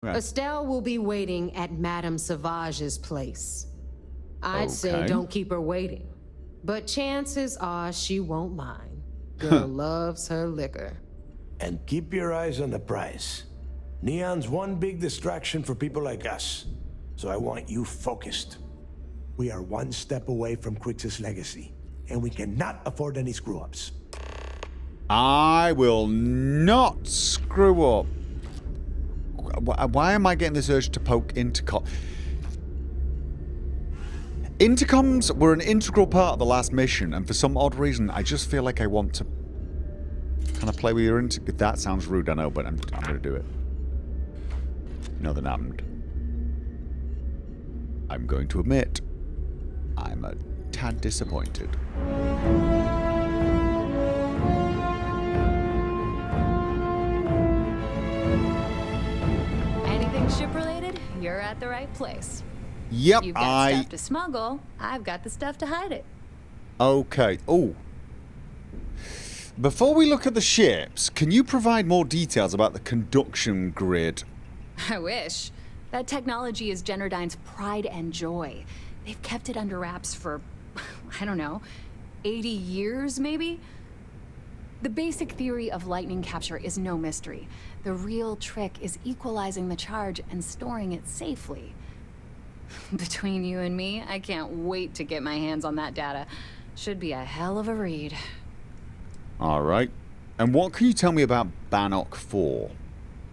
Okay. Estelle will be waiting at Madame Sauvage's place. I'd say don't keep her waiting, but chances are she won't mind. Girl loves her liquor. And keep your eyes on the prize. Neon's one big distraction for people like us, so I want you focused. We are one step away from Crix's legacy, and we cannot afford any screw-ups. I will not screw up. Why am I getting this urge to poke intercom? Intercoms were an integral part of the last mission, and for some odd reason, I just feel like I want to kind of play with your intercom. That sounds rude, I know, but I'm going to do it. Nothing happened. I'm going to admit, I'm a tad disappointed. Anything ship-related, you're at the right place. Yep, You've got stuff to smuggle, I've got the stuff to hide it. Okay. Oh. Before we look at the ships, can you provide more details about the conduction grid? I wish. That technology is Generdyne's pride and joy. They've kept it under wraps for, I don't know, 80 years maybe? The basic theory of lightning capture is no mystery. The real trick is equalizing the charge and storing it safely. Between you and me, I can't wait to get my hands on that data. Should be a hell of a read. Alright. And what can you tell me about Bannock 4?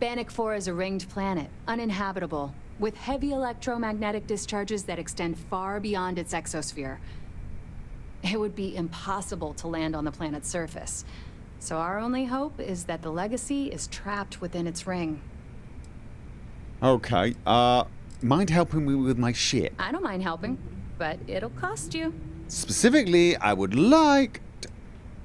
Bannock 4 is a ringed planet, uninhabitable, with heavy electromagnetic discharges that extend far beyond its exosphere. It would be impossible to land on the planet's surface. So our only hope is that the legacy is trapped within its ring. Okay, mind helping me with my ship? I don't mind helping, but it'll cost you. Specifically, I would like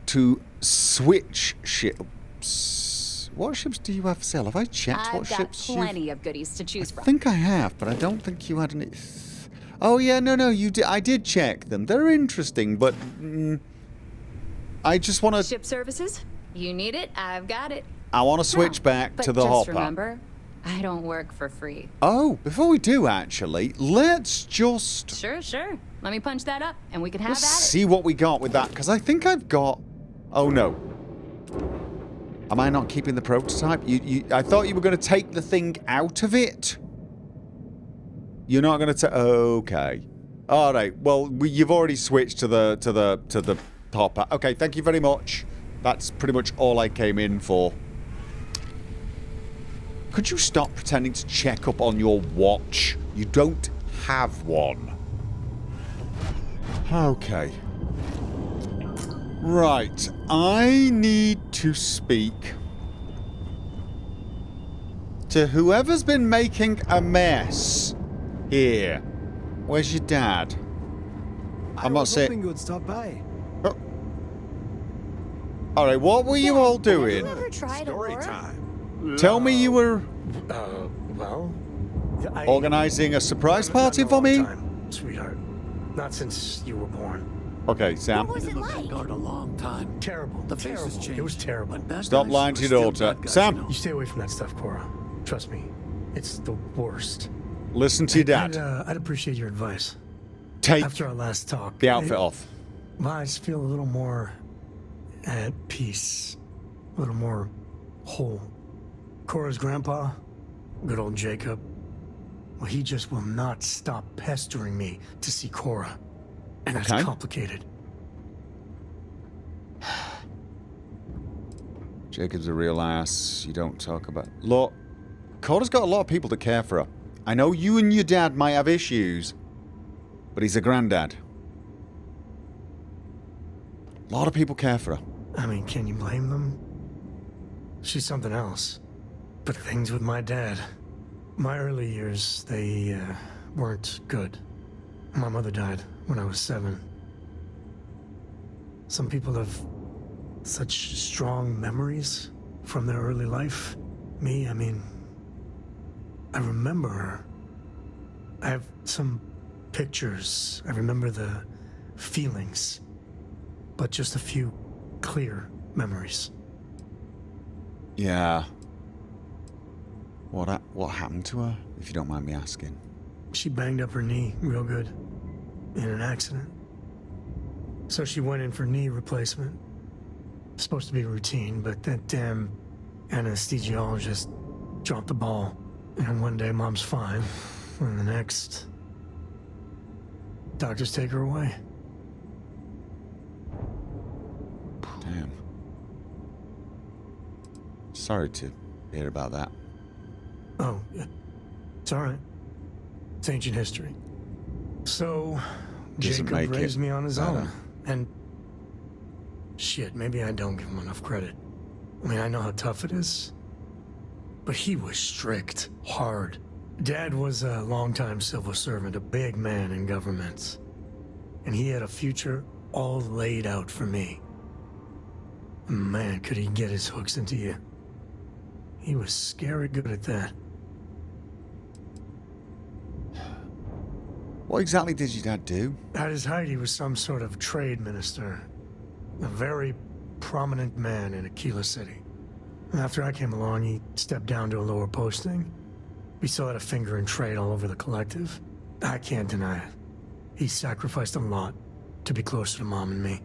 to switch ships. What ships do you have for sale? Have I checked what ships I've got plenty of goodies to choose from. I think I have, but I don't think you had any... Oh yeah, no, you did. I did check them. They're interesting, but... I just want to... Ship services? You need it, I've got it. I want to switch back to the hopper. Just remember, I don't work for free. Oh, before we do, actually, let's just... Sure. Let me punch that up, and we can have Let's at it. see what we got with that, because I think I've got... Oh, no. Am I not keeping the prototype? I thought you were going to take the thing out of it. You're not going to take... Okay. All right. Well, you've already switched to the hopper. Okay, thank you very much. That's pretty much all I came in for. Could you stop pretending to check up on your watch? You don't have one. Okay. Right. I need to speak to whoever's been making a mess here. Where's your dad? I'm not saying... I was hoping you would stop by. Oh. All right, what were you all doing? Have you ever tried Story Aurora? time. Tell me you were Well... organizing a surprise party for me? Time, sweetheart. Not since you were born. Okay, Sam. What was it like? Guard a long time. Terrible. The face has changed. It was terrible. But bad Stop guys lying are to your still daughter. bad guys, Sam. you know. You stay away from that stuff, Cora. Trust me. It's the worst. Listen to your dad. I'd appreciate your advice. Take After our last talk. the outfit off. Well, I just feel a little more at peace. A little more whole. Cora's grandpa, good old Jacob, well, he just will not stop pestering me to see Cora. And that's Okay. complicated. Jacob's a real ass. You don't talk about... Look, Cora's got a lot of people to care for her. I know you and your dad might have issues, but he's a granddad. A lot of people care for her. I mean, can you blame them? She's something else. But things with my dad, my early years, they weren't good. My mother died when I was 7. Some people have such strong memories from their early life. Me, I mean, I remember her. I have some pictures. I remember the feelings, but just a few clear memories. Yeah. What what happened to her, if you don't mind me asking? She banged up her knee real good in an accident. So she went in for knee replacement. Supposed to be routine, but that damn anesthesiologist dropped the ball. And one day mom's fine, and the next, doctors take her away. Damn. Sorry to hear about that. Oh, yeah. It's all right. It's ancient history. So, Doesn't Jacob make raised it me on his better. own. And shit, maybe I don't give him enough credit. I mean, I know how tough it is. But he was strict, hard. Dad was a longtime civil servant, a big man in government. And he had a future all laid out for me. Man, could he get his hooks into you. He was scary good at that. What exactly did your dad do? At his height, he was some sort of trade minister. A very prominent man in Aquila City. After I came along, he stepped down to a lower posting. We still had a finger in trade all over the collective. I can't deny it. He sacrificed a lot to be closer to Mom and me.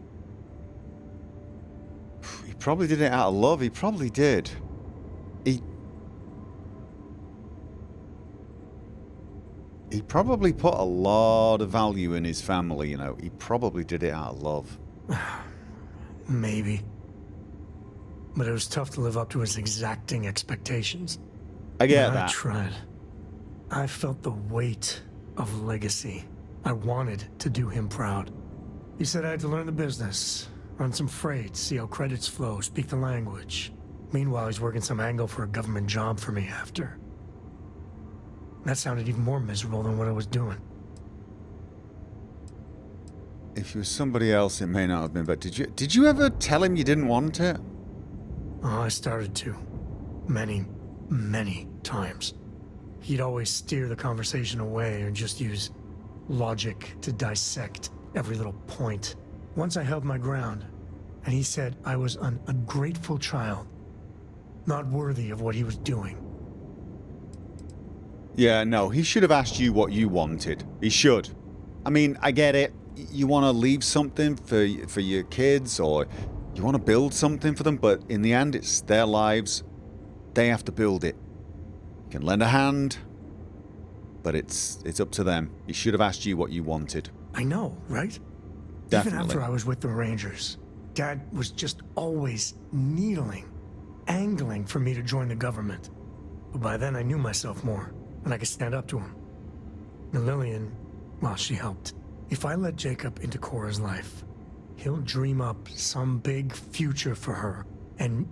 He probably did it out of love. He probably did. He probably put a lot of value in his family, you know. He probably did it out of love. Maybe. But it was tough to live up to his exacting expectations. I get But that. I tried. I felt the weight of legacy. I wanted to do him proud. He said I had to learn the business, run some freight, see how credits flow, speak the language. Meanwhile, he's working some angle for a government job for me after. That sounded even more miserable than what I was doing. If it was somebody else, it may not have been. But did you ever tell him you didn't want it? Oh, I started to. Many times. He'd always steer the conversation away or just use logic to dissect every little point. Once I held my ground, and he said I was an ungrateful child, not worthy of what he was doing. Yeah, no, he should have asked you what you wanted. He should. I mean, I get it. You want to leave something for your kids, or you want to build something for them, but in the end, it's their lives. They have to build it. You can lend a hand, but it's up to them. He should have asked you what you wanted. I know, right? Definitely. Even after I was with the Rangers, Dad was just always needling, angling for me to join the government. But by then I knew myself more, and I could stand up to him. And Lillian, well, she helped. If I let Jacob into Cora's life, he'll dream up some big future for her and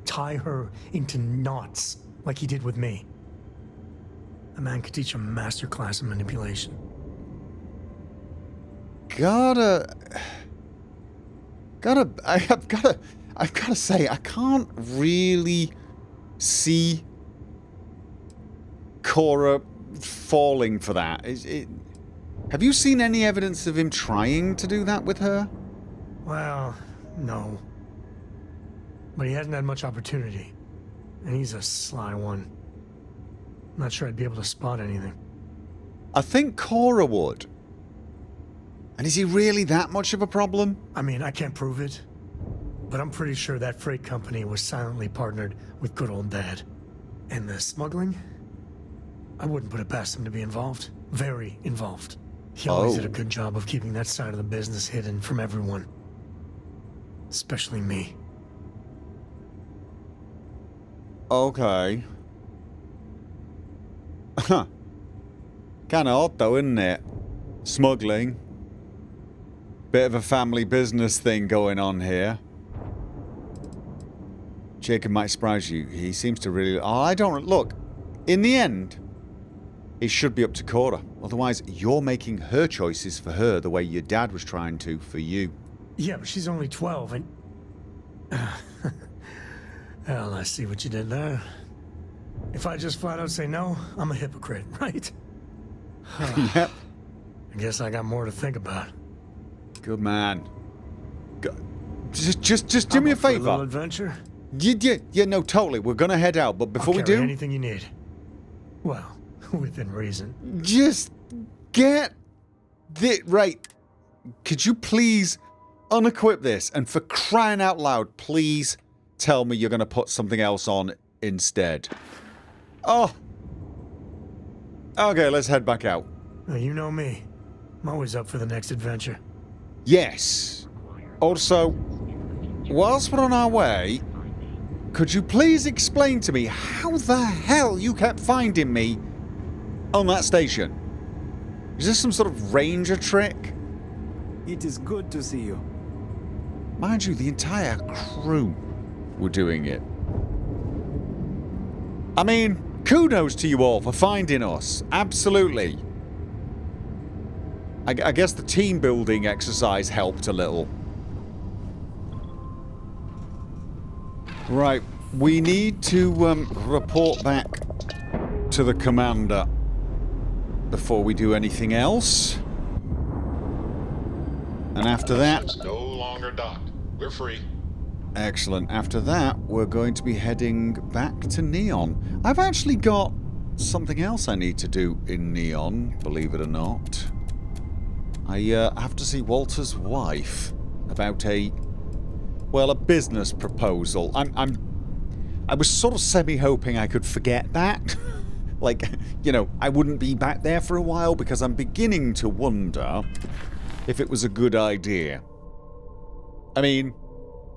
tie her into knots like he did with me. A man could teach a masterclass in manipulation. I've gotta say, I can't really see Cora falling for that. Have you seen any evidence of him trying to do that with her? Well, no. But he hasn't had much opportunity. And he's a sly one. Not sure I'd be able to spot anything. I think Cora would. And is he really that much of a problem? I mean, I can't prove it. But I'm pretty sure that freight company was silently partnered with good old Dad. And the smuggling? I wouldn't put it past him to be involved. Very involved. He always did a good job of keeping that side of the business hidden from everyone. Especially me. Okay. Huh. Kinda odd though, isn't it? Smuggling. Bit of a family business thing going on here. Jacob might surprise you. He seems to really... Oh, I don't... Look, in the end, it should be up to Cora. Otherwise, you're making her choices for her the way your dad was trying to for you. Yeah, but she's only 12 and... Well, I see what you did there. If I just flat out say no, I'm a hypocrite, right? Yep. I guess I got more to think about. Good man. Just do me a up for little favor. adventure? Yeah, no, totally. We're gonna head out, but before I'll we carry do... anything you need. Well, within reason. Just get it right. Could you please unequip this? And for crying out loud, please tell me you're going to put something else on instead. Oh. Okay, let's head back out. Well, you know me. I'm always up for the next adventure. Yes. Also, whilst we're on our way, could you please explain to me how the hell you kept finding me on that station? Is this some sort of ranger trick? It is good to see you. Mind you, the entire crew were doing it. I mean, kudos to you all for finding us. Absolutely. I guess the team building exercise helped a little. Right, we need to report back to the commander before we do anything else. And after that... It's no longer docked. We're free. Excellent. After that, we're going to be heading back to Neon. I've actually got something else I need to do in Neon, believe it or not. I have to see Walter's wife about a business proposal. I was sort of semi-hoping I could forget that. Like, you know, I wouldn't be back there for a while because I'm beginning to wonder if it was a good idea. I mean,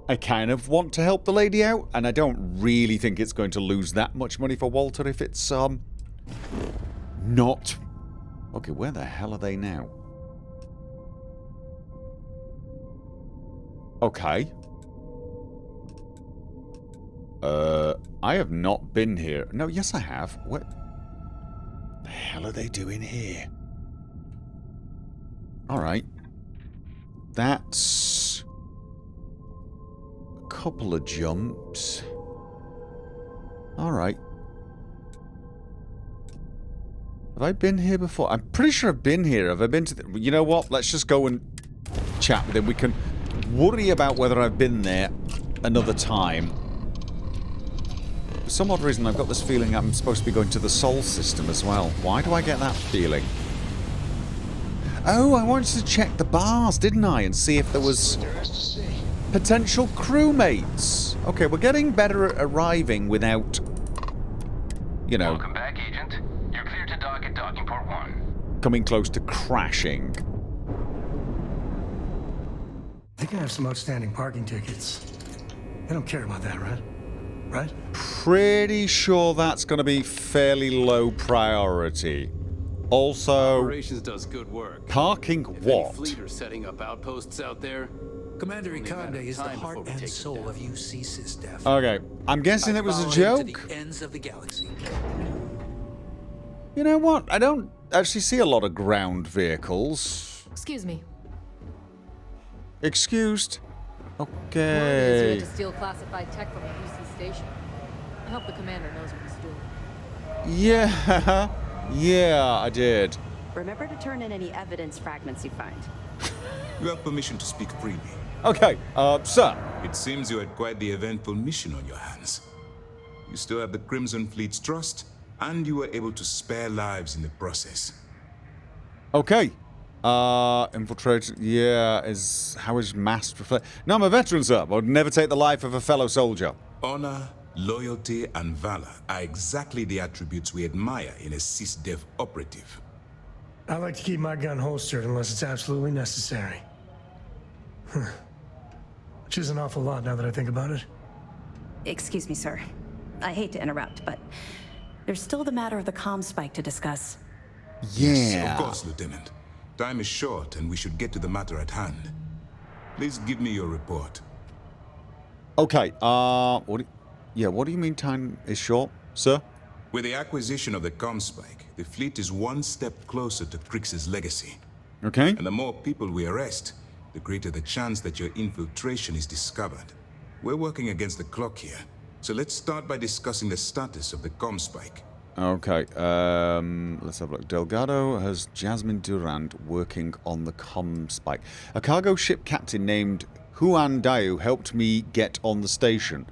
I kind of want to help the lady out, and I don't really think it's going to lose that much money for Walter if it's, not... Okay, where the hell are they now? Okay. I have not been here. No, yes I have. What the hell are they doing here? Alright. That's a couple of jumps. Alright. Have I been here before? I'm pretty sure I've been here. Have I been to the... You know what? Let's just go and chat with him. We can worry about whether I've been there another time. For some odd reason, I've got this feeling I'm supposed to be going to the Sol system as well. Why do I get that feeling? Oh, I wanted to check the bars, didn't I? And see if there was potential crewmates. Okay, we're getting better at arriving without, you know... Welcome back, Agent. You're clear to dock at docking port 1. Coming close to crashing. I think I have some outstanding parking tickets. They don't care about that, right? Right? Pretty sure that's going to be fairly low priority. Also, Operations does good work. parking If what? any fleet are setting up outposts out there, Commander only a matter Ikande of is the time heart before we and take it soul down. of UC Sysdef. Okay, I'm guessing it was a Followed him to joke. the ends of the galaxy. You know what? I don't actually see a lot of ground vehicles. Excuse me. Excused. Word is you had Okay. to steal classified tech from a UC station. I hope the commander knows what he's doing. Yeah. Yeah, I did. Remember to turn in any evidence fragments you find. You have permission to speak freely. Okay, sir. It seems you had quite the eventful mission on your hands. You still have the Crimson Fleet's trust, and you were able to spare lives in the process. Okay. Infiltrate. Yeah, how is mass reflect? No, I'm a veteran, sir. I would never take the life of a fellow soldier. Honor, loyalty, and valor are exactly the attributes we admire in a SysDev operative. I like to keep my gun holstered unless it's absolutely necessary. Which is an awful lot now that I think about it. Excuse me, sir. I hate to interrupt, but there's still the matter of the comm spike to discuss. Yeah. Of course, Lieutenant. Time is short, and we should get to the matter at hand. Please give me your report. Okay, what do you mean time is short, sir? With the acquisition of the comm spike, the fleet is one step closer to Crix's legacy. Okay. And the more people we arrest, the greater the chance that your infiltration is discovered. We're working against the clock here, so let's start by discussing the status of the comm spike. Okay, let's have a look. Delgado has Jasmine Durand working on the comm spike. A cargo ship captain named Huan Dao helped me get on the station.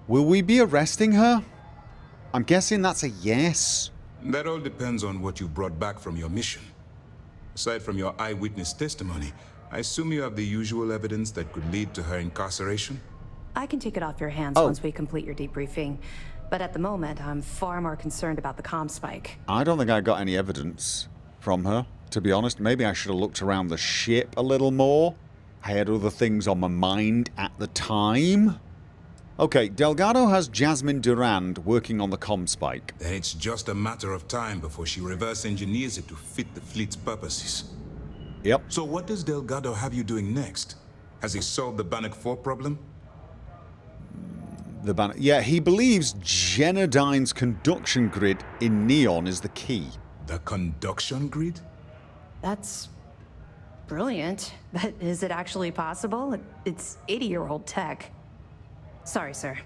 Will we be arresting her? I'm guessing that's a yes. That all depends on what you brought back from your mission. Aside from your eyewitness testimony, I assume you have the usual evidence that could lead to her incarceration? I can take it off your hands once we complete your debriefing. But at the moment, I'm far more concerned about the comm spike. I don't think I got any evidence from her, to be honest. Maybe I should have looked around the ship a little more. I had other things on my mind at the time. Okay, Delgado has Jasmine Durand working on the comm spike. Then it's just a matter of time before she reverse engineers it to fit the fleet's purposes. Yep. So what does Delgado have you doing next? Has he solved the Bannock 4 problem? Yeah, he believes Genodyne's conduction grid in Neon is the key. The conduction grid? That's brilliant. But is it actually possible? It's 80-year-old tech. Sorry, sir.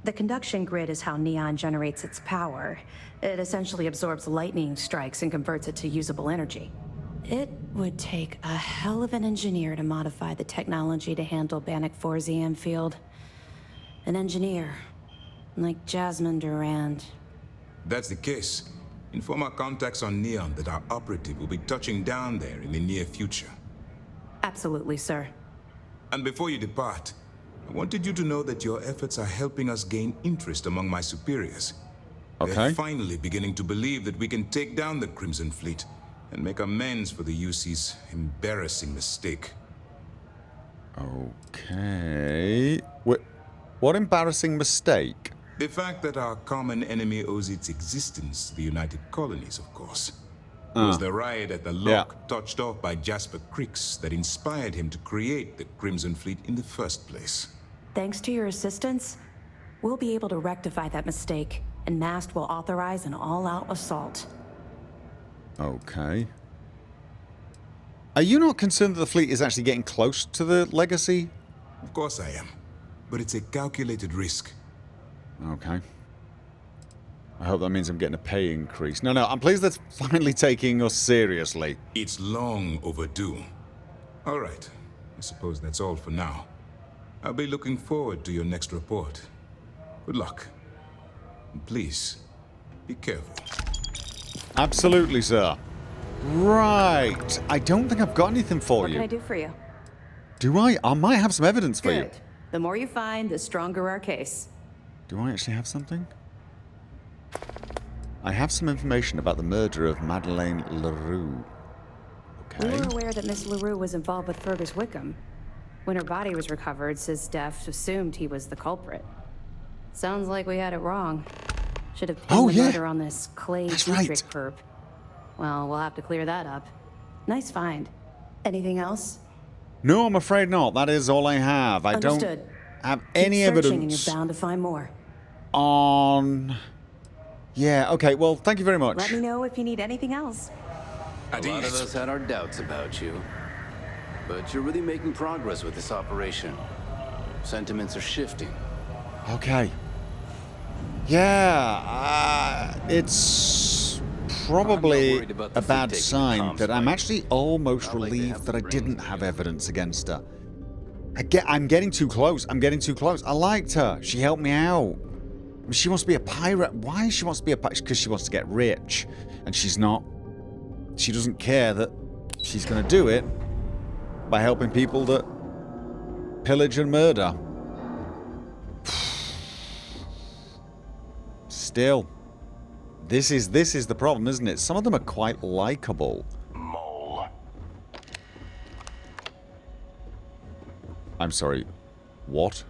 The conduction grid is how Neon generates its power. It essentially absorbs lightning strikes and converts it to usable energy. It would take a hell of an engineer to modify the technology to handle Bannock 4's EM field. An engineer, like Jasmine Durand. That's the case. Inform our contacts on Neon that our operative will be touching down there in the near future. Absolutely, sir. And before you depart, I wanted you to know that your efforts are helping us gain interest among my superiors. Okay. They're finally beginning to believe that we can take down the Crimson Fleet and make amends for the UC's embarrassing mistake. Okay. What embarrassing mistake? The fact that our common enemy owes its existence to the United Colonies, of course. It was the riot at the lock, touched off by Jasper Creeks, that inspired him to create the Crimson Fleet in the first place. Thanks to your assistance, we'll be able to rectify that mistake, and MAST will authorize an all-out assault. Okay. Are you not concerned that the fleet is actually getting close to the Legacy? Of course I am. But it's a calculated risk. Okay. I hope that means I'm getting a pay increase. No, I'm pleased that's finally taking us seriously. It's long overdue. All right. I suppose that's all for now. I'll be looking forward to your next report. Good luck. And please, be careful. Absolutely, sir. Right. I don't think I've got anything for you. What can I do for you? Do I? I might have some evidence for you. Good. The more you find, the stronger our case. Do I actually have something? I have some information about the murder of Madeleine LaRue. Okay. We were aware that Miss LaRue was involved with Fergus Wickham. When her body was recovered, SysDef assumed he was the culprit. Sounds like we had it wrong. Should have pinned the murder on this Clay Dietrich perp. Well, we'll have to clear that up. Nice find. Anything else? No, I'm afraid not. That is all I have. I Understood. don't have any Keep searching evidence. And you're bound to find more. On... Yeah, okay. Well, thank you very much. Let me know if you need anything else. A lot of us had our doubts about you. But you're really making progress with this operation. Sentiments are shifting. Okay. Yeah, it's probably a bad sign that I'm actually almost relieved that I didn't have evidence against her. I'm getting too close. I'm getting too close. I liked her. She helped me out. She wants to be a pirate. Why she wants to be a pirate? Because she wants to get rich. And she's not. She doesn't care that she's going to do it by helping people that pillage and murder. Still, this is the problem, isn't it? Some of them are quite likable. Mole. I'm sorry. What?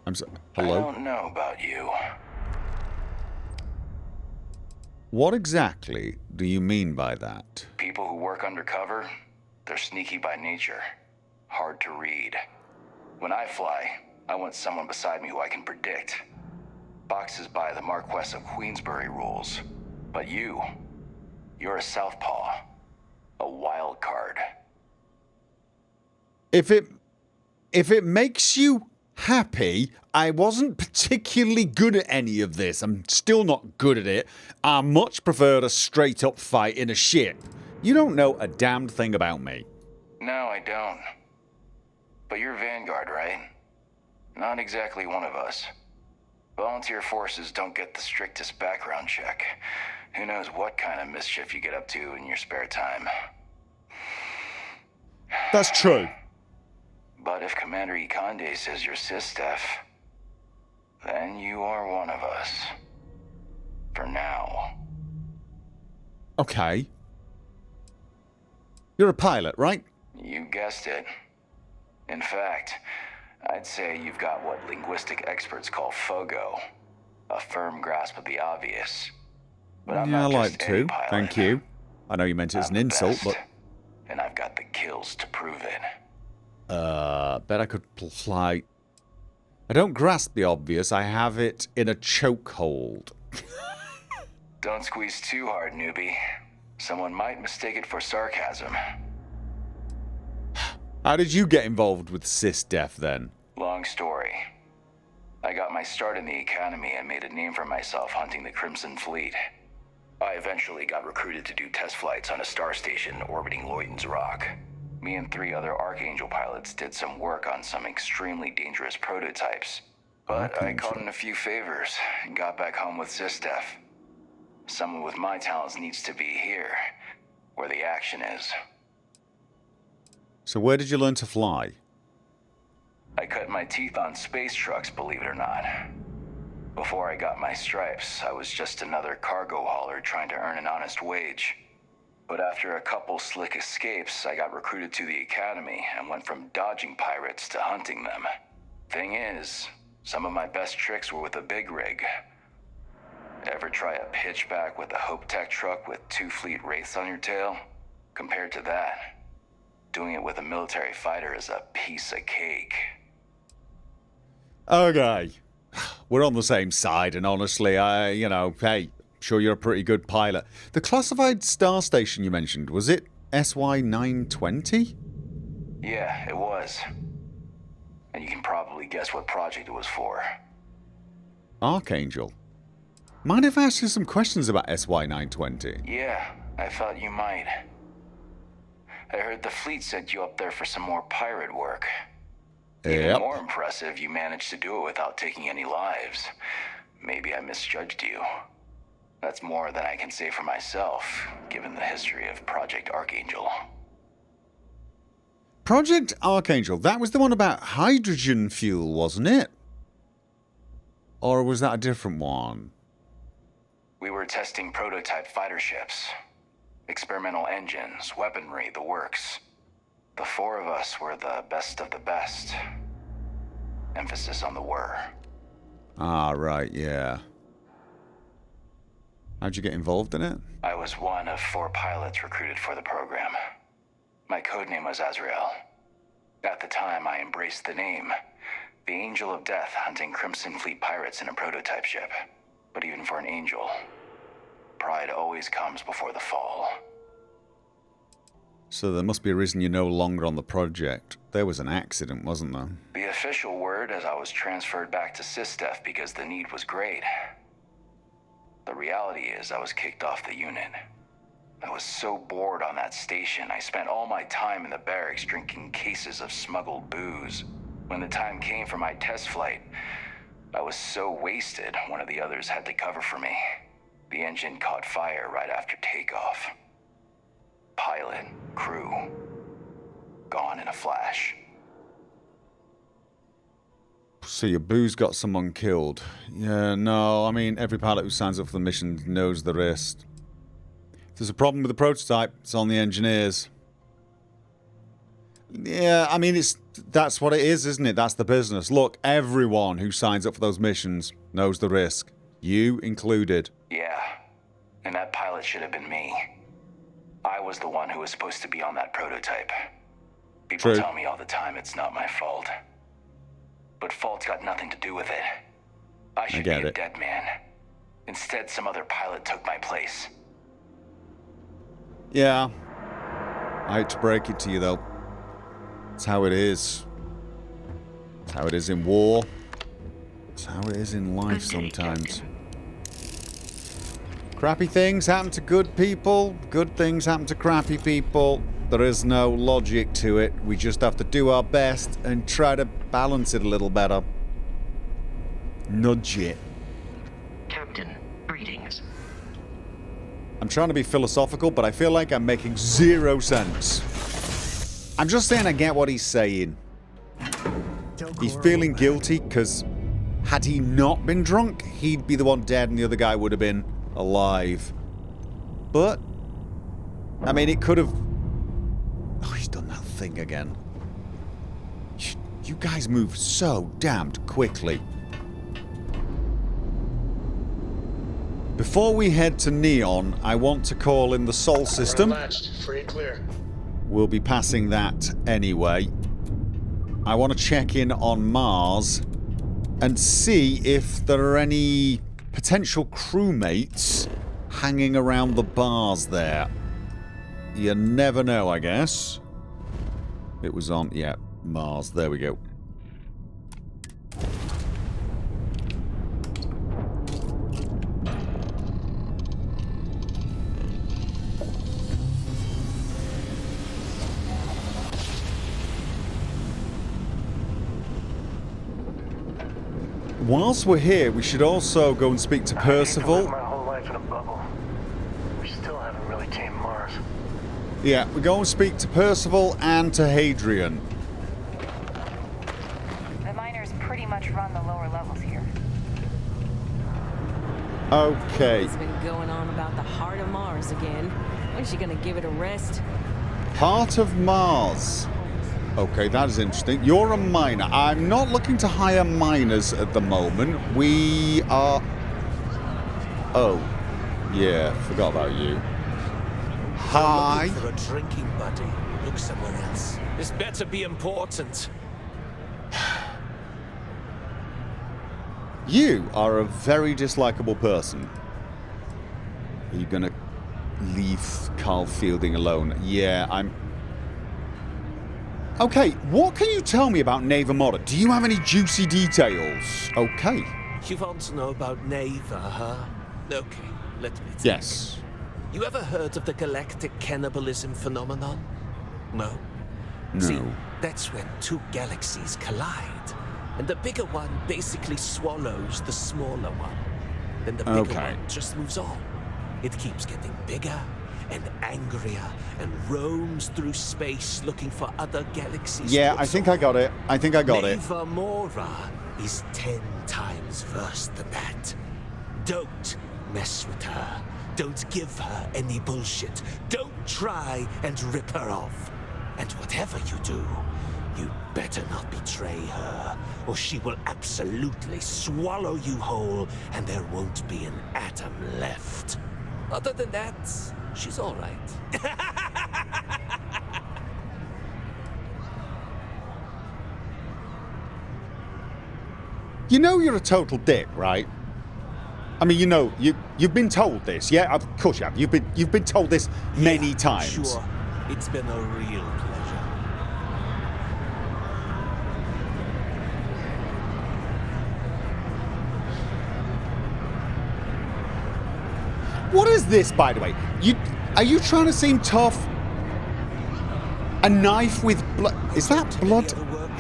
I'm sorry. Hello? I don't know about you. What exactly do you mean by that? People who work undercover, they're sneaky by nature. Hard to read. When I fly, I want someone beside me who I can predict. Boxes by the Marquess of Queensbury rules. But you're a southpaw. A wild card. If it makes you happy, I wasn't particularly good at any of this. I'm still not good at it. I much prefer a straight-up fight in a ship. You don't know a damned thing about me. No, I don't. But you're Vanguard, right? Not exactly one of us. Volunteer forces don't get the strictest background check. Who knows what kind of mischief you get up to in your spare time. That's true. But if Commander Ikande says you're SysDef, then you are one of us. For now. Okay. You're a pilot, right? You guessed it. In fact, I'd say you've got what linguistic experts call FOGO, a firm grasp of the obvious. But I'm yeah, not I like just any to. pilot. Thank you. I know you meant it as an insult, best, but... And I've got the kills to prove it. Bet I could fly... I don't grasp the obvious, I have it in a chokehold. Don't squeeze too hard, newbie. Someone might mistake it for sarcasm. How did you get involved with SysDef then? Long story. I got my start in the academy and made a name for myself hunting the Crimson Fleet. I eventually got recruited to do test flights on a star station orbiting Lloyden's Rock. Me and 3 other Archangel pilots did some work on some extremely dangerous prototypes. But I caught in a few favors and got back home with SysDef. Someone with my talents needs to be here, where the action is. So where did you learn to fly? I cut my teeth on space trucks, believe it or not. Before I got my stripes, I was just another cargo hauler trying to earn an honest wage. But after a couple slick escapes, I got recruited to the academy and went from dodging pirates to hunting them. Thing is, some of my best tricks were with a big rig. Ever try a pitchback with a Hope Tech truck with 2 fleet wraiths on your tail? Compared to that, doing it with a military fighter is a piece of cake. Okay. We're on the same side, and honestly, hey, sure you're a pretty good pilot. The classified star station you mentioned, was it SY-920? Yeah, it was. And you can probably guess what project it was for. Archangel. Mind if I ask you some questions about SY-920? Yeah, I thought you might. I heard the fleet sent you up there for some more pirate work. Even more impressive, you managed to do it without taking any lives. Maybe I misjudged you. That's more than I can say for myself, given the history of Project Archangel. Project Archangel, that was the one about hydrogen fuel, wasn't it? Or was that a different one? We were testing prototype fighter ships. Experimental engines, weaponry, the works. The 4 of us were the best of the best. Emphasis on the were. Ah, right, yeah. How'd you get involved in it? I was one of 4 pilots recruited for the program. My codename was Azrael. At the time, I embraced the name. The Angel of Death hunting Crimson Fleet pirates in a prototype ship. But even for an angel, pride always comes before the fall. So there must be a reason you're no longer on the project. There was an accident, wasn't there? The official word is I was transferred back to SysDef because the need was great. The reality is I was kicked off the unit. I was so bored on that station, I spent all my time in the barracks drinking cases of smuggled booze. When the time came for my test flight, I was so wasted, one of the others had to cover for me. The engine caught fire right after takeoff. Pilot, crew, gone in a flash. So your booze got someone killed. Yeah, no, I mean, every pilot who signs up for the mission knows the risk. If there's a problem with the prototype, it's on the engineers. Yeah, I mean, that's what it is, isn't it? That's the business. Look, everyone who signs up for those missions knows the risk. You included. Yeah, and that pilot should have been me. I was the one who was supposed to be on that prototype. People tell me all the time it's not my fault. But fault's got nothing to do with it. I should be a dead man. Instead, some other pilot took my place. Yeah. I hate to break it to you, though. It's how it is. It's how it is in war. It's how it is in life sometimes. Crappy things happen to good people. Good things happen to crappy people. There is no logic to it. We just have to do our best and try to balance it a little better. Nudge it. I'm trying to be philosophical, but I feel like I'm making zero sense. I'm just saying I get what he's saying. He's feeling guilty because had he not been drunk, he'd be the one dead and the other guy would have been alive. But, I mean, it could have... Oh, he's done that thing again. You guys move so damned quickly. Before we head to Neon, I want to call in the Sol system. Free and clear. We'll be passing that anyway. I want to check in on Mars and see if there are any potential crewmates hanging around the bars there. You never know, I guess. It was on, yeah, Mars. There we go. Whilst we're here, we should also go and speak to Percival. My whole life in a bubble. We still haven't really tamed Mars. Yeah, we go and speak to Percival and to Hadrian. The miners pretty much run the lower levels here. Okay. It's been going on about the heart of Mars again. When is she gonna give it a rest? Heart of Mars. Okay, that is interesting. You're a miner. I'm not looking to hire miners at the moment. We are... Oh. Yeah, forgot about you. Hi. For a drinking buddy. Look somewhere else. This better be important. You are a very dislikable person. Are you gonna leave Carl Fielding alone? Yeah, I'm... Okay, what can you tell me about Neva Mora? Do you have any juicy details? Okay. You want to know about Neva, huh? Okay, let me think. Yes. You ever heard of the galactic cannibalism phenomenon? No? No. See, that's when two galaxies collide, and the bigger one basically swallows the smaller one. Then the bigger one just moves on. It keeps getting bigger and angrier and roams through space looking for other galaxies. Yeah, I think I got it. I think I got it. Neva Mora is 10 times worse than that. Don't mess with her. Don't give her any bullshit. Don't try and rip her off. And whatever you do, you better not betray her, or she will absolutely swallow you whole, and there won't be an atom left. Other than that, she's all right. You know you're a total dick, right? I mean, you know, you've been told this, yeah? Of course you have. You've been told this many times. Sure. It's been a real pleasure. What is this, by the way? Are you trying to seem tough? A knife with blood? Is that blood?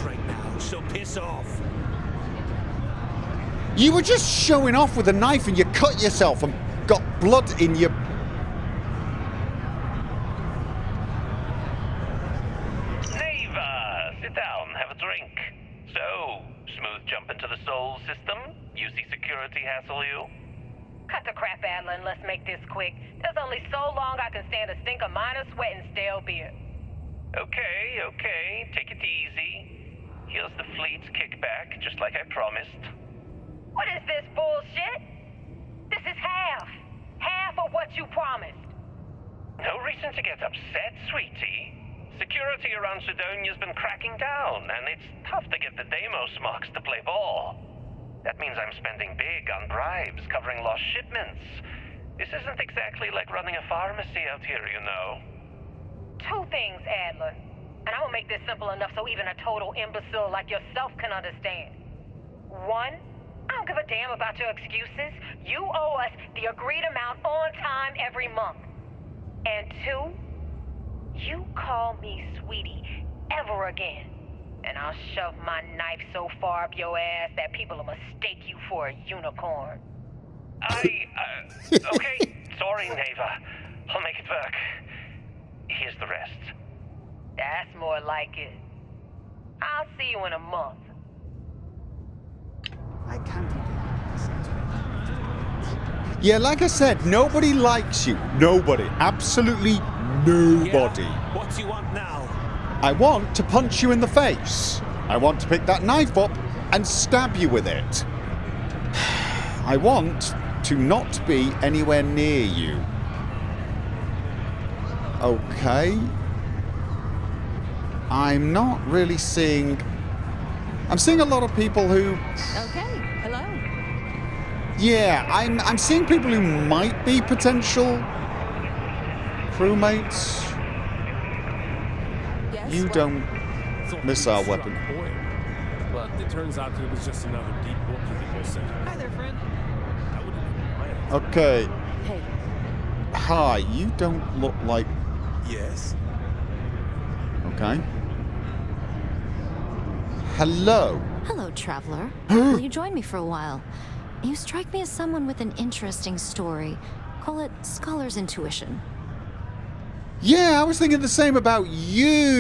Right now, so piss off. You were just showing off with a knife and you cut yourself and got blood in your... Neva, sit down, have a drink. So, smooth jump into the Sol system? UC security hassle you? Cut the crap, Adler, and let's make this quick. There's only so long I can stand a stink of minor sweat and stale beer. Okay, take it easy. Here's the fleet's kickback, just like I promised. What is this bullshit? This is half of what you promised. No reason to get upset, sweetie. Security around Sidonia's been cracking down, and it's tough to get the Deimos marks to play ball. That means I'm spending big on bribes, covering lost shipments. This isn't exactly like running a pharmacy out here, you know. Two things, Adler. And I'm gonna make this simple enough so even a total imbecile like yourself can understand. One, I don't give a damn about your excuses. You owe us the agreed amount on time every month. And two, you call me sweetie ever again, and I'll shove my knife so far up your ass that people will mistake you for a unicorn. Okay, sorry, Neva. I'll make it work. Here's the rest. That's more like it. I'll see you in a month. I can't Yeah, like I said, nobody likes you. Nobody. Absolutely nobody. Yeah. What do you want now? I want to punch you in the face. I want to pick that knife up and stab you with it. I want to not be anywhere near you. Okay. I'm not really seeing... I'm seeing a lot of people who... Okay, hello. Yeah, I'm seeing people who might be potential crewmates. Yes? You don't miss our weapon. But it turns out it was just another deep bookie that was sent. Hi there, friend. Okay. Hey. Hi, you don't look like... Yes? Okay. Hello. Hello, traveler. Will you join me for a while? You strike me as someone with an interesting story. Call it scholar's intuition. Yeah, I was thinking the same about you.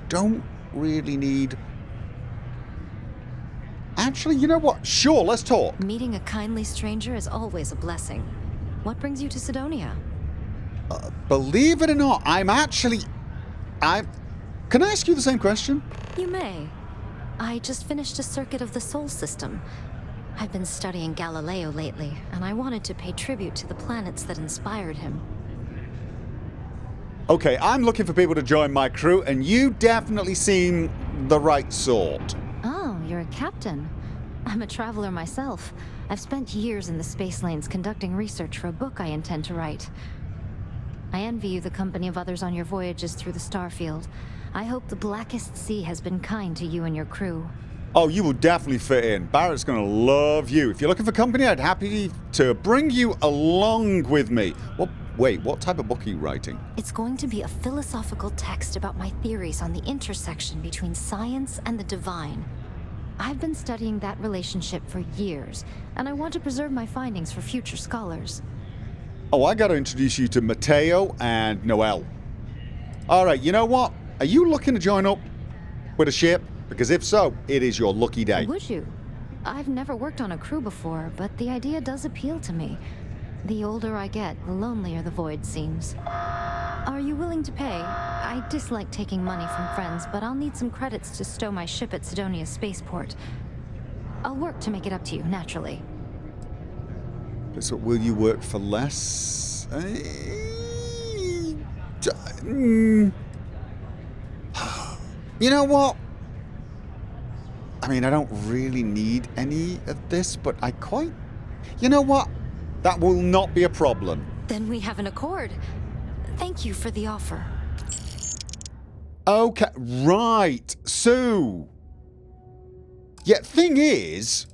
Don't really need... Actually, you know what? Sure, let's talk. Meeting a kindly stranger is always a blessing. What brings you to Sidonia? Believe it or not, I'm... Can I ask you the same question? You may. I just finished a circuit of the Sol system. I've been studying Galileo lately, and I wanted to pay tribute to the planets that inspired him. Okay, I'm looking for people to join my crew, and you definitely seem the right sort. Oh, you're a captain. I'm a traveler myself. I've spent years in the space lanes conducting research for a book I intend to write. I envy you the company of others on your voyages through the Starfield. I hope the Blackest Sea has been kind to you and your crew. Oh, you will definitely fit in. Barrett's going to love you. If you're looking for company, I'd happy to bring you along with me. Well, wait, what type of book are you writing? It's going to be a philosophical text about my theories on the intersection between science and the divine. I've been studying that relationship for years, and I want to preserve my findings for future scholars. Oh, I got to introduce you to Mateo and Noel. All right, you know what? Are you looking to join up with a ship? Because if so, it is your lucky day. Would you? I've never worked on a crew before, but the idea does appeal to me. The older I get, the lonelier the void seems. Are you willing to pay? I dislike taking money from friends, but I'll need some credits to stow my ship at Sidonia Spaceport. I'll work to make it up to you, naturally. So will you work for less? You know what? I mean, I don't really need any of this, but I quite... You know what? That will not be a problem. Then we have an accord. Thank you for the offer. Okay, right. So... Yeah, thing is...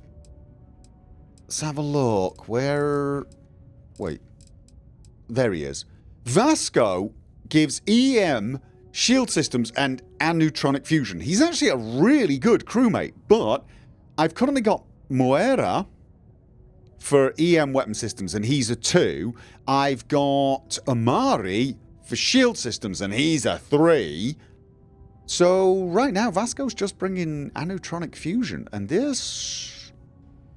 Let's have a look. Where... Wait. There he is. Vasco gives EM, shield systems, and anutronic fusion. He's actually a really good crewmate, but I've currently got Moira for EM weapon systems, and he's a 2. I've got Amari for shield systems, and he's a 3. So right now, Vasco's just bringing anutronic fusion, and this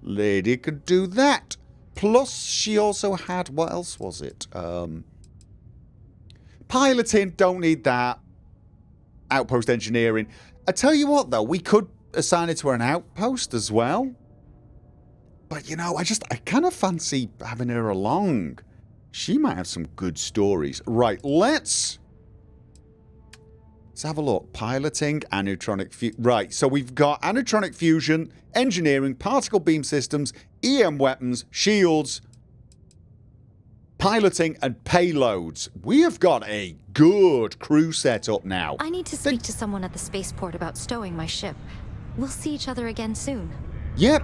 lady could do that. Plus, she also had... What else was it? Piloting, don't need that. Outpost engineering. I tell you what, though, we could assign it to an outpost as well. But, you know, I kind of fancy having her along. She might have some good stories. Right, let's have a look. Piloting, anutronic fusion. Right, so we've got anutronic fusion, engineering, particle beam systems, EM weapons, shields, piloting, and payloads. We have got a good crew setup now. I need to speak to someone at the spaceport about stowing my ship. We'll see each other again soon. Yep.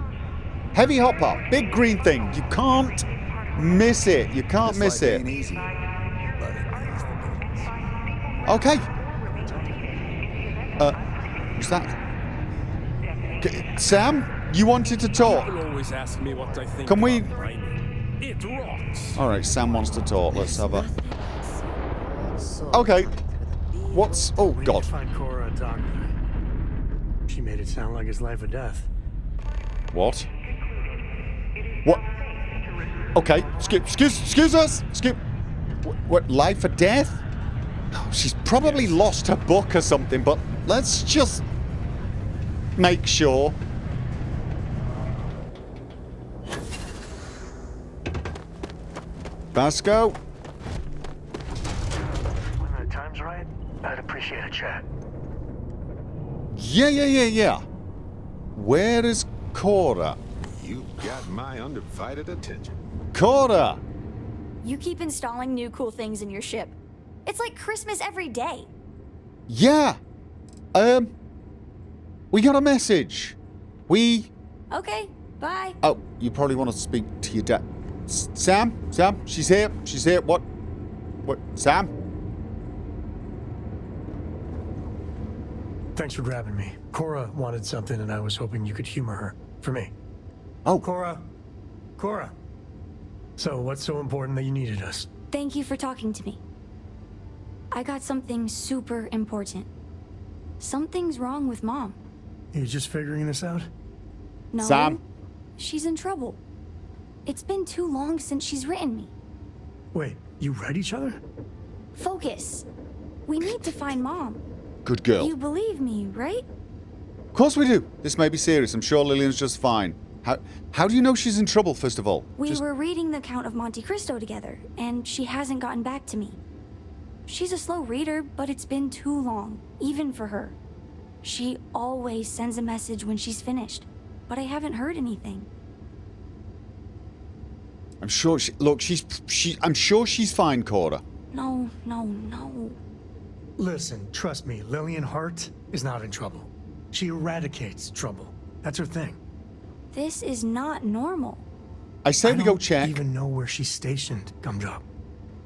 Heavy hopper. Big green thing. You can't miss it. You can't miss it. Okay. What's that? Sam? You wanted to talk. People always ask me what I think Can we... about mining. It rocks. Alright, Sam wants to talk. Let's have a... Okay. What's... Oh, We God. need to find Cora and Doc. She made it sound like it's life or death. What? What? Okay, excuse us. Skip. What, life or death? Oh, she's probably lost her book or something, but let's just make sure. Vasco? When the time's right, I'd appreciate a chat. Yeah. Where is Cora? You've got my undivided attention. Cora! You keep installing new cool things in your ship. It's like Christmas every day. Yeah. We got a message. Okay, bye. Oh, you probably want to speak to your dad. Sam, she's here. What, Sam? Thanks for grabbing me. Cora wanted something, and I was hoping you could humor her. For me. Oh. Cora. So, what's so important that you needed us? Thank you for talking to me. I got something super important. Something's wrong with Mom. You just figuring this out? No. Sam? She's in trouble. It's been too long since she's written me. Wait, you read each other? Focus. We need to find Mom. Good girl. You believe me, right? Of course we do. This may be serious. I'm sure Lillian's just fine. How do you know she's in trouble, first of all? We were reading the Count of Monte Cristo together, and she hasn't gotten back to me. She's a slow reader, but it's been too long, even for her. She always sends a message when she's finished, but I haven't heard anything. I'm sure I'm sure she's fine, Cora. No. Listen, trust me, Lillian Hart is not in trouble. She eradicates trouble. That's her thing. This is not normal. I say we go check. I don't even know where she's stationed, Gumdrop.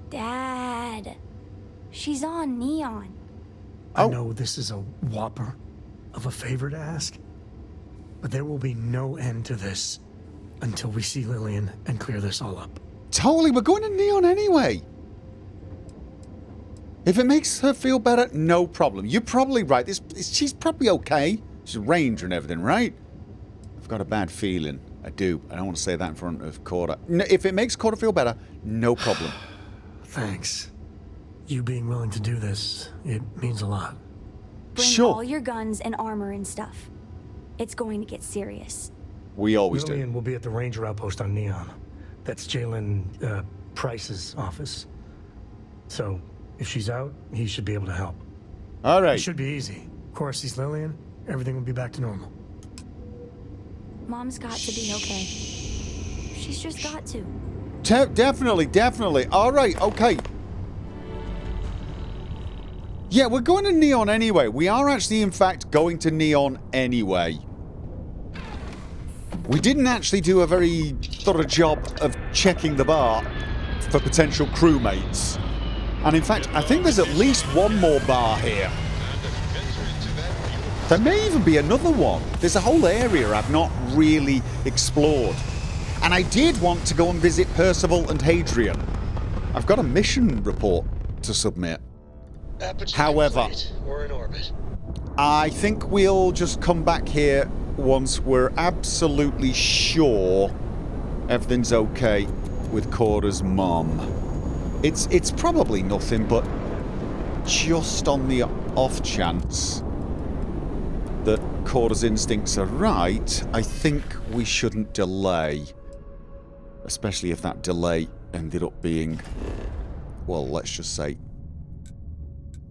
Dad. She's on Neon. I know this is a whopper of a favor to ask, but there will be no end to this until we see Lillian and clear this all up. Totally, we're going to Neon anyway. If it makes her feel better, no problem. You're probably right. She's probably okay. She's a ranger and everything, right? I've got a bad feeling. I do. I don't want to say that in front of Cora. No, if it makes Cora feel better, no problem. Thanks. You being willing to do this, it means a lot. Bring all your guns and armor and stuff. It's going to get serious. We always do. Lillian will be at the ranger outpost on Neon. That's Jalen Price's office. So, if she's out, he should be able to help. All right. It should be easy. Of course, he's Lillian. Everything will be back to normal. Mom's got to be okay. She's just got to. Definitely. All right, okay. Yeah, we're going to Neon anyway. We are actually, in fact, going to Neon anyway. We didn't actually do a very thorough job of checking the bar for potential crewmates. And in fact, I think there's at least one more bar here. There may even be another one. There's a whole area I've not really explored. And I did want to go and visit Percival and Hadrian. I've got a mission report to submit. However, we're in orbit. I think we'll just come back here once we're absolutely sure everything's okay with Cora's mom. It's probably nothing, but just on the off chance that Cora's instincts are right, I think we shouldn't delay. Especially if that delay ended up being, well, let's just say,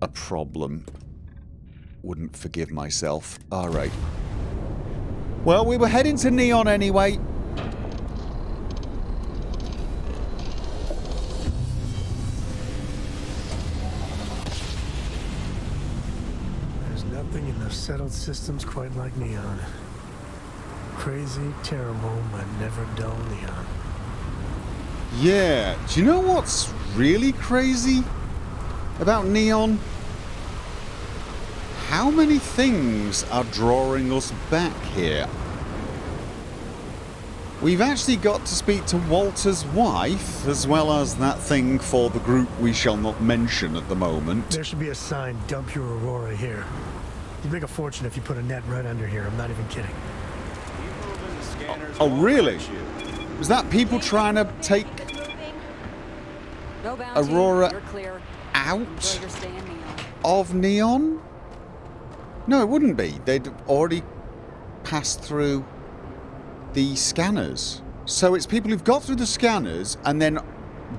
a problem. Wouldn't forgive myself. Alright. Well, we were heading to Neon anyway. There's nothing in the settled systems quite like Neon. Crazy, terrible, but never dull Neon. Yeah. Do you know what's really crazy about Neon? How many things are drawing us back here? We've actually got to speak to Walter's wife, as well as that thing for the group we shall not mention at the moment. There should be a sign, dump your Aurora here. You'd make a fortune if you put a net right under here. I'm not even kidding. Oh, really? Is that people trying to take Aurora out of Neon? No, it wouldn't be. They'd already passed through the scanners. So it's people who've got through the scanners and then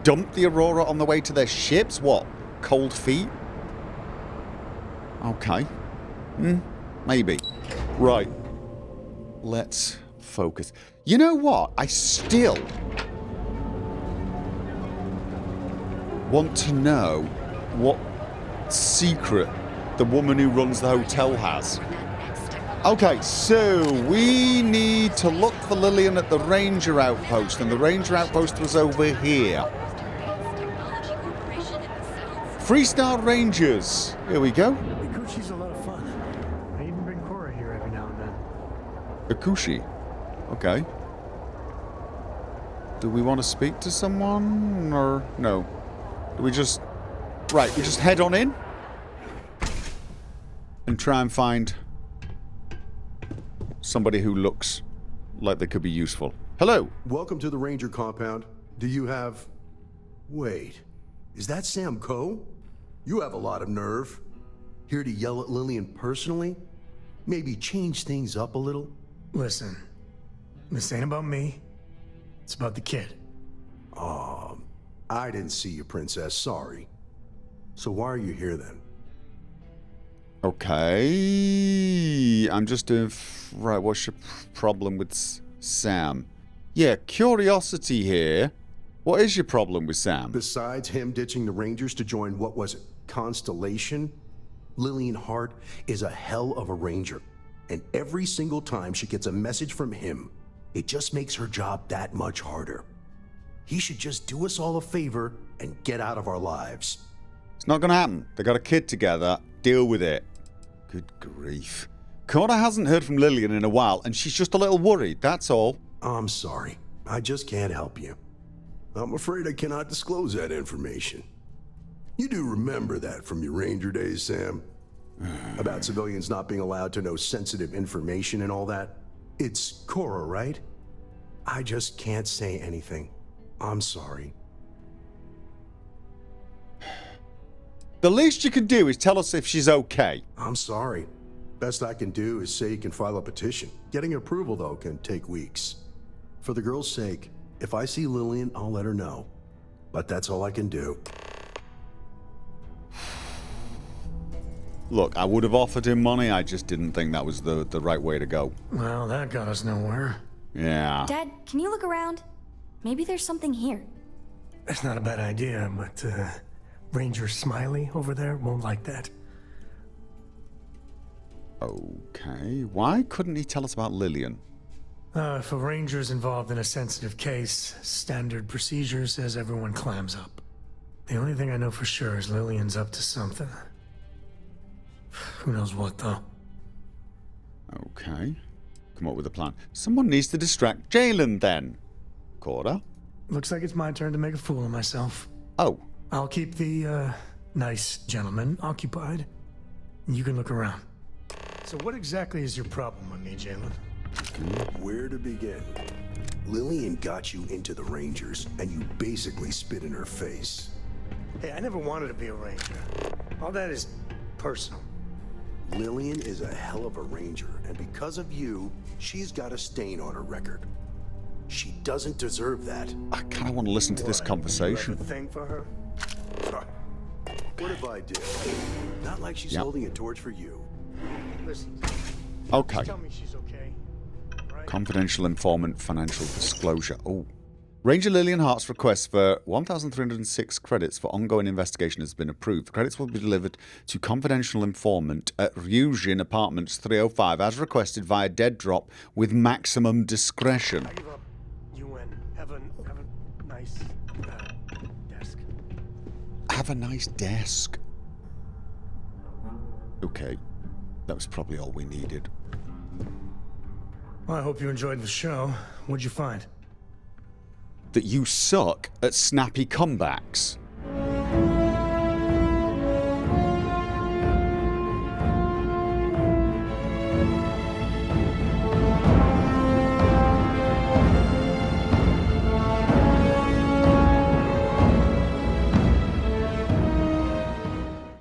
dumped the Aurora on the way to their ships? What? Cold feet? Okay. Maybe. Right. Let's focus. You know what? I still want to know what secret the woman who runs the hotel has. Okay, so we need to look for Lillian at the Ranger Outpost, and the Ranger Outpost was over here. Freestar Rangers. Here we go. Ikushi's a lot of fun. I even bring Cora here every now and then. Ikushi. Okay. Do we want to speak to someone, or no? Do we just... Right, we just head on in and try and find somebody who looks like they could be useful. Hello. Welcome to the Ranger compound. Do you have... Wait. Is that Sam Coe? You have a lot of nerve. Here to yell at Lillian personally? Maybe change things up a little? Listen. This ain't about me. It's about the kid. I didn't see you, Princess. Sorry. So why are you here then? Okay. I'm just doing... Right, what's your problem with Sam? Yeah, curiosity here. What is your problem with Sam? Besides him ditching the Rangers to join, what was it, Constellation? Lillian Hart is a hell of a Ranger. And every single time she gets a message from him, it just makes her job that much harder. He should just do us all a favor and get out of our lives. It's not going to happen. They got a kid together. Deal with it. Good grief. Cora hasn't heard from Lillian in a while, and she's just a little worried, that's all. I'm sorry. I just can't help you. I'm afraid I cannot disclose that information. You do remember that from your Ranger days, Sam? About civilians not being allowed to know sensitive information and all that? It's Cora, right? I just can't say anything. I'm sorry. The least you can do is tell us if she's okay. I'm sorry. Best I can do is say you can file a petition. Getting approval, though, can take weeks. For the girl's sake, if I see Lillian, I'll let her know. But that's all I can do. Look, I would have offered him money. I just didn't think that was the right way to go. Well, that got us nowhere. Yeah. Dad, can you look around? Maybe there's something here. That's not a bad idea, but Ranger Smiley over there won't like that. Okay. Why couldn't he tell us about Lillian? If a ranger's involved in a sensitive case, standard procedure says everyone clams up. The only thing I know for sure is Lillian's up to something. Who knows what, though? Okay. Come up with a plan. Someone needs to distract Jalen, then. Cora? Looks like it's my turn to make a fool of myself. Oh. I'll keep the, nice gentleman occupied. You can look around. So what exactly is your problem with me, Jalen? Where to begin? Lillian got you into the Rangers, and you basically spit in her face. Hey, I never wanted to be a ranger. All that is personal. Lillian is a hell of a Ranger, and because of you, she's got a stain on her record. She doesn't deserve that. I kind of want to listen to this conversation. You have a thing for her? What if I did? Not like she's holding a torch for you. Listen. Okay. Tell me she's okay. Right? Confidential informant financial disclosure. Oh. Ranger Lillian Hart's request for 1,306 credits for ongoing investigation has been approved. The credits will be delivered to confidential informant at Ryujin Apartments 305 as requested via dead drop with maximum discretion. I give up. You win. Have a nice desk. Have a nice desk. Okay. That was probably all we needed. Well, I hope you enjoyed the show. What'd you find? that you suck at snappy comebacks.